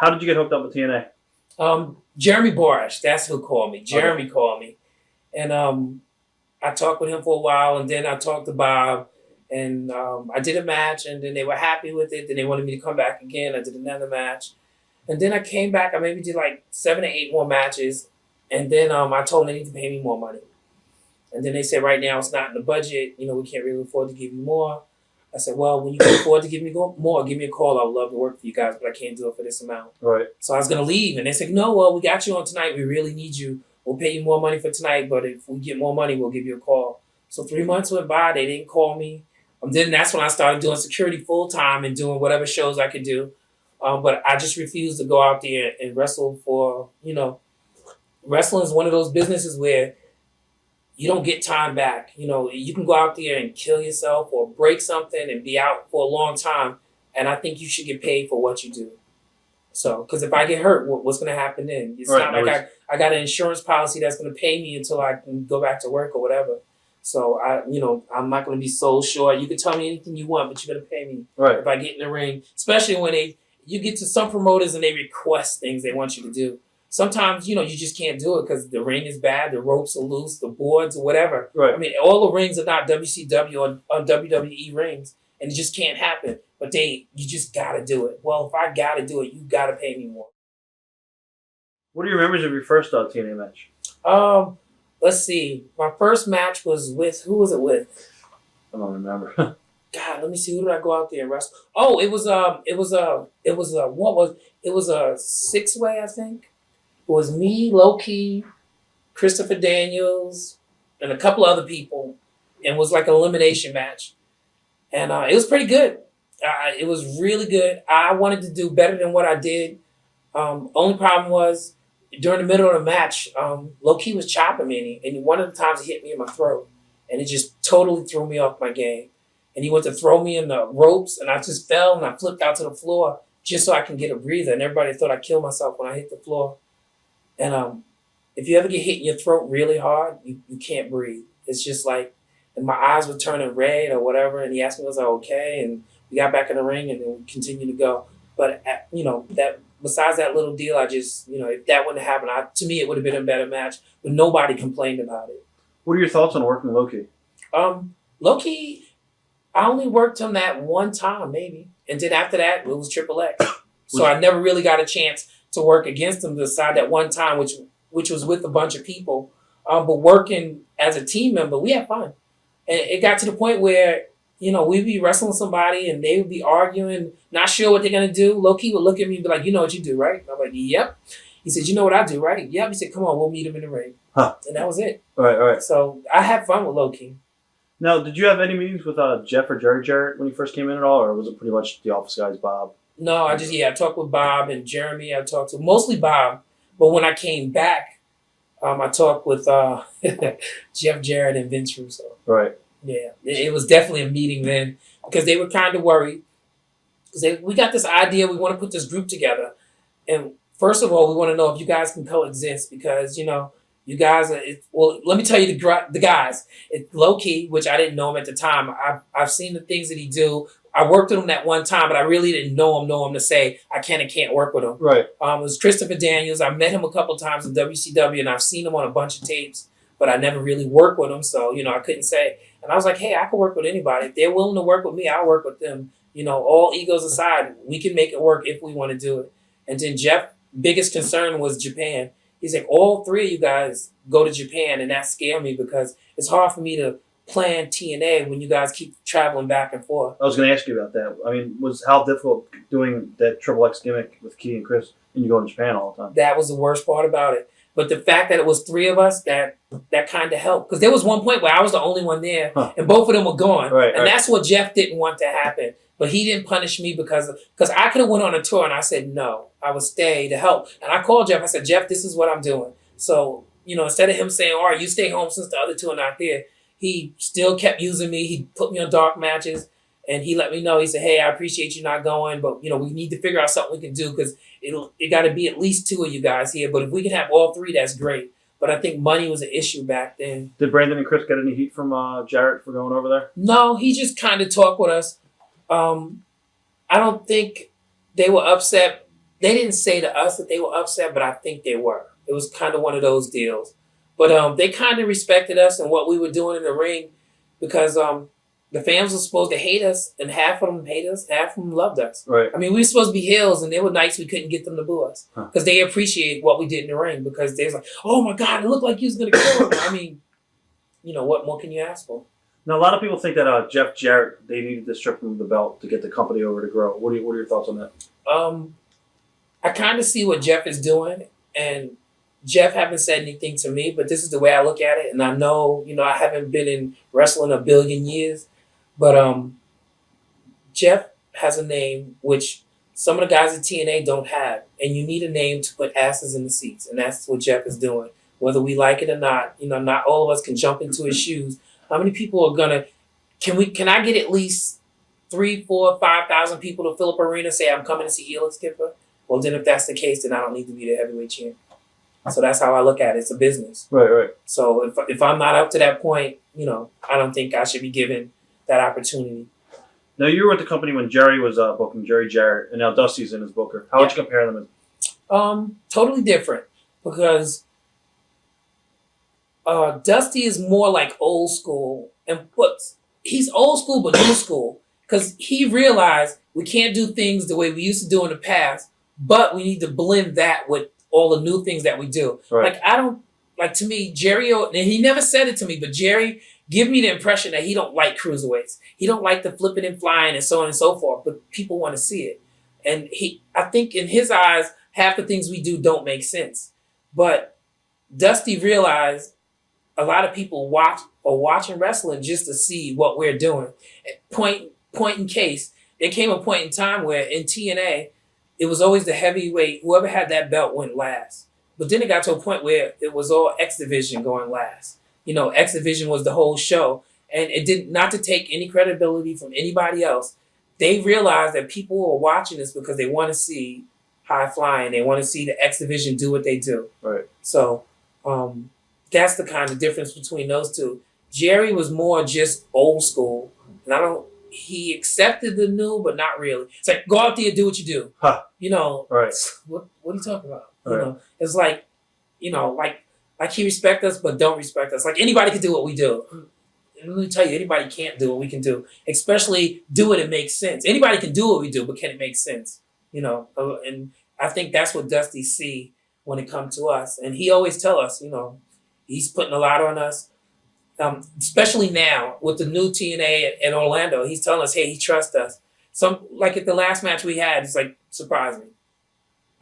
How did you get hooked up with TNA? Jeremy Borash, that's who called me. Jeremy called me. And I talked with him for a while, and then I talked to Bob, and I did a match, and then they were happy with it. Then they wanted me to come back again. I did another match. And then I came back. I maybe did like 7 or 8 more matches. And then I told them they need to pay me more money. And then they said, right now it's not in the budget. We can't really afford to give you more. I said, well, when you can afford to give me more, give me a call. I would love to work for you guys, but I can't do it for this amount. Right. So I was going to leave. And they said, no, well, we got you on tonight. We really need you. We'll pay you more money for tonight, but if we get more money, we'll give you a call. So 3 months went by. They didn't call me. Then that's when I started doing security full time and doing whatever shows I could do. But I just refused to go out there and wrestle for, wrestling is one of those businesses where you don't get time back. You can go out there and kill yourself or break something and be out for a long time. And I think you should get paid for what you do. So, because if I get hurt, what's going to happen then? It's not like I got an insurance policy that's going to pay me until I can go back to work or whatever. So I'm not going to be sold short. You can tell me anything you want, but you're going to pay me if I get in the ring. Especially when you get to some promoters and they request things they want you to do. Sometimes, you just can't do it because the ring is bad, the ropes are loose, the boards or whatever. Right. I mean, all the rings are not WCW or WWE rings, and it just can't happen. But you just got to do it. Well, if I got to do it, you got to pay me more. What are your memories of your first TNA match? Let's see. My first match was with, who was it with? I don't remember. God, let me see. Who did I go out there and wrestle? Oh, it was a 6-way, I think. It was me, Low-Key, Christopher Daniels, and a couple other people. And it was like an elimination match. And it was pretty good. It was really good. I wanted to do better than what I did. Only problem was, during the middle of the match, Low-Key was chopping me. And one of the times he hit me in my throat. And it just totally threw me off my game. And he went to throw me in the ropes. And I just fell and I flipped out to the floor just so I can get a breather. And everybody thought I killed myself when I hit the floor. And if you ever get hit in your throat really hard, you can't breathe. It's just like, and my eyes were turning red or whatever. And he asked me, was I okay? And we got back in the ring and then we continued to go. But, that besides that little deal, I just, if that wouldn't have happened, to me, it would have been a better match. But nobody complained about it. What are your thoughts on working Low-Key? Low-Key, I only worked him that one time, maybe. And then after that, it was Triple X. So I never really got a chance to work against him beside that one time, which was with a bunch of people. But working as a team member, we had fun. And it got to the point where, we'd be wrestling somebody and they would be arguing, not sure what they're going to do. Low-Key would look at me and be like, you know what you do, right? I'm like, yep. He said, you know what I do, right? Yep. He said, come on, we'll meet him in the ring. Huh. And that was it. All right. So I had fun with Low-Key. Now, did you have any meetings with Jeff or Jeff Jarrett when you first came in at all, or was it pretty much the office guys, Bob? No, I talked with Bob and Jeremy. I talked to mostly Bob. But when I came back, I talked with Jeff Jarrett and Vince Russo. Right. Yeah, it was definitely a meeting then because they were kind of worried. Because we got this idea, we want to put this group together. And first of all, we want to know if you guys can coexist because, you guys are, let me tell you the guys. It's Low-Key, which I didn't know him at the time. I've seen the things that he do. I worked with him that one time, but I really didn't know him to say I can and can't work with him. Right. It was Christopher Daniels. I met him a couple times in WCW, and I've seen him on a bunch of tapes, but I never really worked with him, so, I couldn't say. And I was like, hey, I can work with anybody. If they're willing to work with me, I'll work with them. All egos aside, we can make it work if we want to do it. And then Jeff's biggest concern was Japan. He's like, all 3 of you guys go to Japan, and that scared me because it's hard for me to plan TNA when you guys keep traveling back and forth. I was going to ask you about that. I mean, how difficult doing that Triple X gimmick with Key and Chris and you go to Japan all the time? That was the worst part about it. But the fact that it was 3 of us, that kind of helped. Because there was one point where I was the only one there, and both of them were gone. Right, and that's what Jeff didn't want to happen. But he didn't punish me because I could have went on a tour, and I said no. I would stay to help. And I called Jeff. I said, Jeff, this is what I'm doing. So, instead of him saying, all right, you stay home since the other 2 are not there, he still kept using me. He put me on dark matches, and he let me know. He said, hey, I appreciate you not going, but, we need to figure out something we can do because it got to be at least 2 of you guys here. But if we can have all 3, that's great. But I think money was an issue back then. Did Brandon and Chris get any heat from Jarrett for going over there? No, he just kind of talked with us. I don't think they were upset they didn't say to us that they were upset, but I think they were. It was kind of one of those deals. But they kind of respected us and what we were doing in the ring because the fans were supposed to hate us, and half of them hate us, half of them loved us. Right. I mean, we were supposed to be heels, and there were nights we couldn't get them to boo us because they appreciate what we did in the ring because they was like, oh my God, it looked like you was going to kill him. I mean, what more can you ask for? Now, a lot of people think that Jeff Jarrett, they needed to strip him of the belt to get the company over to grow. What are your thoughts on that? I kind of see what Jeff is doing, and Jeff haven't said anything to me, but this is the way I look at it. And I know, I haven't been in wrestling a billion years, but Jeff has a name which some of the guys at TNA don't have, and you need a name to put asses in the seats, and that's what Jeff is doing. Whether we like it or not, not all of us can jump into his shoes. How many people are gonna? Can I get at least 3,000, 4,000, 5,000 people to fill up arena and say I'm coming to see Elix Skipper? Well, then if that's the case, then I don't need to be the heavyweight champ. So that's how I look at it. It's a business. Right. So if I'm not up to that point, I don't think I should be given that opportunity. Now, you were with the company when Jerry was booking, Jerry Jarrett, and now Dusty's in his booker. How would you compare them? Totally different because Dusty is more like old school, but he's old school but new school because he realized we can't do things the way we used to do in the past, but we need to blend that with all the new things that we do. Right. To me, Jerry, and he never said it to me, but Jerry give me the impression that he don't like cruiserweights. He don't like the flipping and flying and so on and so forth, but people want to see it. And I think in his eyes, half the things we do don't make sense. But Dusty realized a lot of people are watching wrestling just to see what we're doing. Point in case, there came a point in time where in TNA, it was always the heavyweight, whoever had that belt went last. But then it got to a point where it was all X Division going last. X Division was the whole show. And it did not to take any credibility from anybody else. They realized that people are watching this because they want to see high flying. They want to see the X Division do what they do. Right. So that's the kind of difference between those two. Jerry was more just old school. And he accepted the new, but not really. It's like, go out there and do what you do. Huh. Right. What are you talking about? Right. It's like, like he respect us, but don't respect us. Like anybody can do what we do. And let me tell you, anybody can't do what we can do. Especially do it and make sense. Anybody can do what we do, but can it make sense? And I think that's what Dusty see when it comes to us. And he always tell us, he's putting a lot on us. Especially now with the new TNA in Orlando, he's telling us, hey, he trusts us. Like at the last match we had, it's like, surprise me.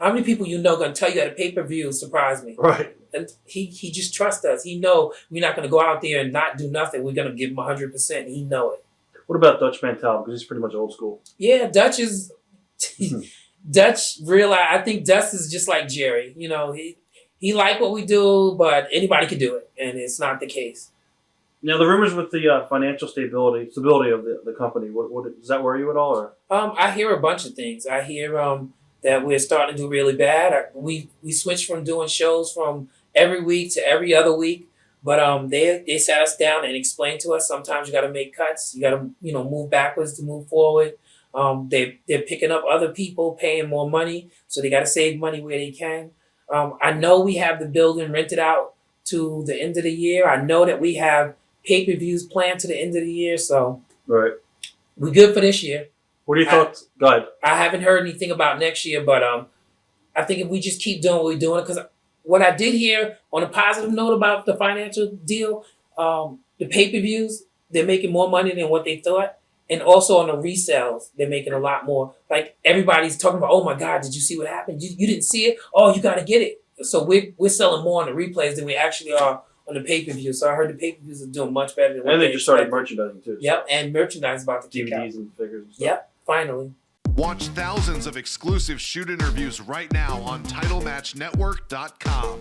How many people going to tell you at a pay-per-view, surprise me? Right. And he just trusts us. He know we're not going to go out there and not do nothing. We're going to give him 100%. He know it. What about Dutch Mantel? Because he's pretty much old school. Yeah, Dutch is... Dutch realize. I think Dutch is just like Jerry. He like what we do, but anybody can do it. And it's not the case. Now, the rumors with the financial stability of the company, what does that worry you at all? Or? I hear a bunch of things. I hear that we're starting to do really bad. We switched from doing shows from every week to every other week, but they sat us down and explained to us sometimes you got to make cuts. You got to move backwards to move forward. They're picking up other people, paying more money, so they got to save money where they can. I know we have the building rented out to the end of the year. I know that we have pay-per-views planned to the end of the year, so right, we're good for this year. What are your thoughts? Go ahead. I haven't heard anything about next year, but I think if we just keep doing what we're doing, because what I did hear on a positive note about the financial deal, the pay-per-views, they're making more money than what they thought. And also on the resales, they're making a lot more. Like everybody's talking about, oh my God, did you see what happened? You didn't see it? Oh, you got to get it. So we're selling more on the replays than we actually are on the pay-per-view. So I heard the pay-per-views are doing much better than what and they just started merchandising too. Yep, and merchandise about to kick out. DVDs and figures and stuff. Yep, finally. Watch thousands of exclusive shoot interviews right now on TitleMatchNetwork.com.